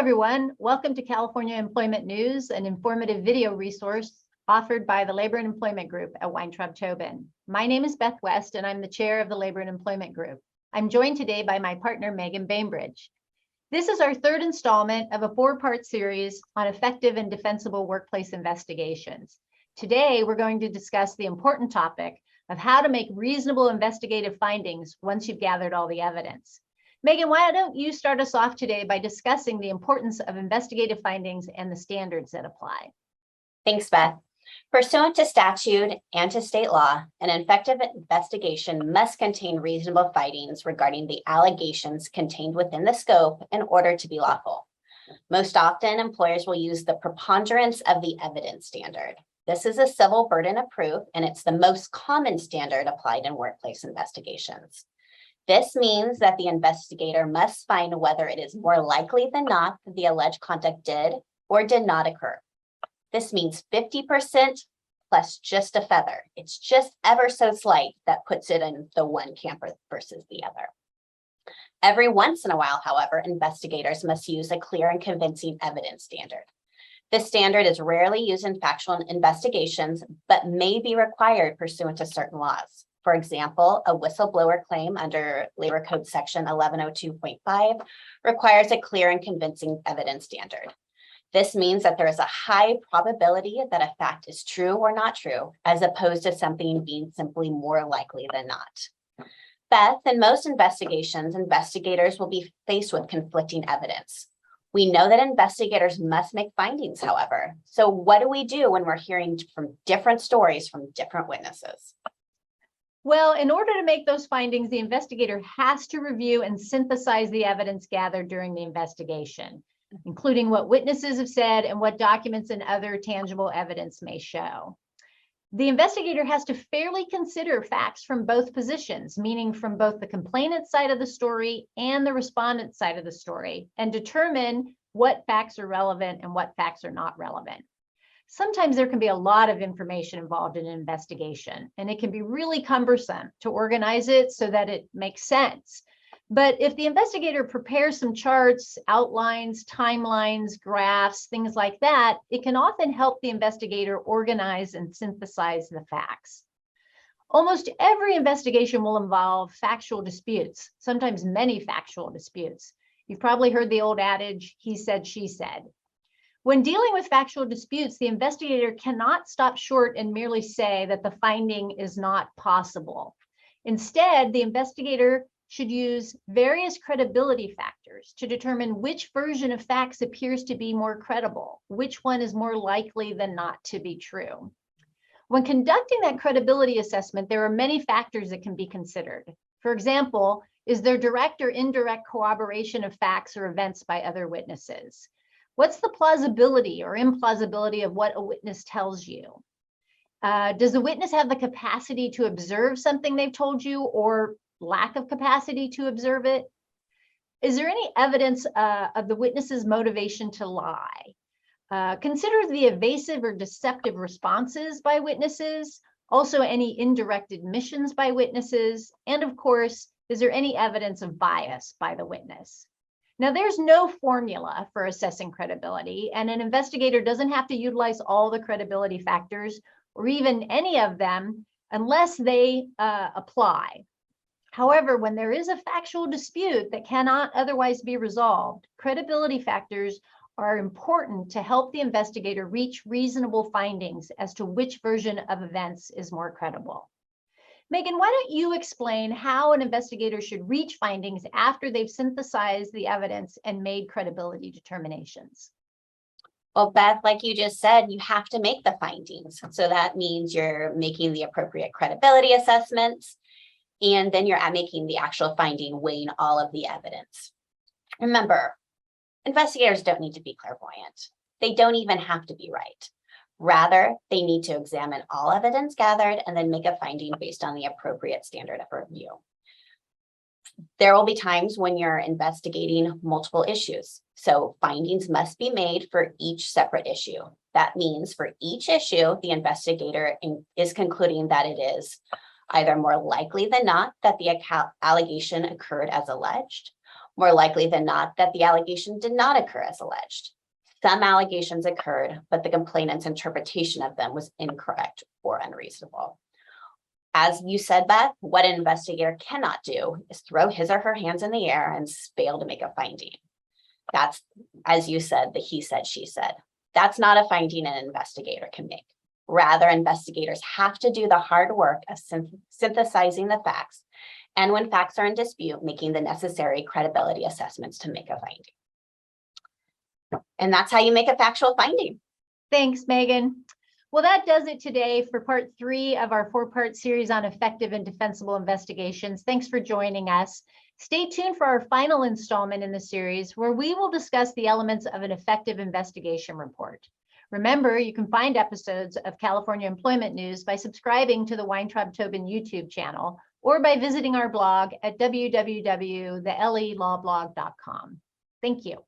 everyone. Welcome to California Employment News, an informative video resource offered by the Labor and Employment Group at Weintraub Tobin. My name is Beth West, and I'm the chair of the Labor and Employment Group. I'm joined today by my partner, Meagan Bainbridge. This is our third installment of a four-part series on effective and defensible workplace investigations. Today, we're going to discuss the important topic of how to make reasonable investigative findings once you've gathered all the evidence. Meagan, why don't you start us off today by discussing the importance of investigative findings and the standards that apply? Thanks, Beth. Pursuant to statute and to state law, an effective investigation must contain reasonable findings regarding the allegations contained within the scope in order to be lawful. Most often, employers will use the preponderance of the evidence standard. This is a civil burden of proof, and it's the most common standard applied in workplace investigations. This means that the investigator must find whether it is more likely than not that the alleged conduct did or did not occur. This means 50% plus just a feather. It's just ever so slight that puts it in the one camp versus the other. Every once in a while, however, investigators must use a clear and convincing evidence standard. This standard is rarely used in factual investigations, but may be required pursuant to certain laws. For example, a whistleblower claim under Labor Code Section 1102.5 requires a clear and convincing evidence standard. This means that there is a high probability that a fact is true or not true, as opposed to something being simply more likely than not. Beth, in most investigations, investigators will be faced with conflicting evidence. We know that investigators must make findings, however. So what do we do when we're hearing from different stories from different witnesses? Well, in order to make those findings, the investigator has to review and synthesize the evidence gathered during the investigation, including what witnesses have said and what documents and other tangible evidence may show. The investigator has to fairly consider facts from both positions, meaning from both the complainant side of the story and the respondent side of the story, and determine what facts are relevant and what facts are not relevant. Sometimes there can be a lot of information involved in an investigation, and it can be really cumbersome to organize it so that it makes sense. But if the investigator prepares some charts, outlines, timelines, graphs, things like that, it can often help the investigator organize and synthesize the facts. Almost every investigation will involve factual disputes, sometimes many factual disputes. You've probably heard the old adage, he said, she said. When dealing with factual disputes, the investigator cannot stop short and merely say that the finding is not possible. Instead, the investigator should use various credibility factors to determine which version of facts appears to be more credible, which one is more likely than not to be true. When conducting that credibility assessment, there are many factors that can be considered. For example, is there direct or indirect corroboration of facts or events by other witnesses? What's the plausibility or implausibility of what a witness tells you? Does the witness have the capacity to observe something they've told you or lack of capacity to observe it? Is there any evidence of the witness's motivation to lie? Consider the evasive or deceptive responses by witnesses, also any indirect admissions by witnesses, and of course, is there any evidence of bias by the witness? Now, there's no formula for assessing credibility, and an investigator doesn't have to utilize all the credibility factors or even any of them unless they apply. However, when there is a factual dispute that cannot otherwise be resolved, credibility factors are important to help the investigator reach reasonable findings as to which version of events is more credible. Meagan, why don't you explain how an investigator should reach findings after they've synthesized the evidence and made credibility determinations? Well, Beth, like you just said, you have to make the findings. So that means you're making the appropriate credibility assessments, and then you're making the actual finding, weighing all of the evidence. Remember, investigators don't need to be clairvoyant. They don't even have to be right. Rather, they need to examine all evidence gathered and then make a finding based on the appropriate standard of review. There will be times when you're investigating multiple issues. So findings must be made for each separate issue. That means for each issue, the investigator is concluding that it is either more likely than not that the allegation occurred as alleged, More likely than not that the allegation did not occur as alleged. Some allegations occurred, but the complainant's interpretation of them was incorrect or unreasonable. As you said, Beth, what an investigator cannot do is throw his or her hands in the air and fail to make a finding. That's, as you said, the he said, she said. That's not a finding an investigator can make. Rather, investigators have to do the hard work of synthesizing the facts, and when facts are in dispute, making the necessary credibility assessments to make a finding. And that's how you make a factual finding. Thanks, Megan. Well, that does it today for part 3 of our 4-part series on effective and defensible investigations. Thanks for joining us. Stay tuned for our final installment in the series, where we will discuss the elements of an effective investigation report. Remember, you can find episodes of California Employment News by subscribing to the Weintraub Tobin YouTube channel or by visiting our blog at www.thelelawblog.com. Thank you.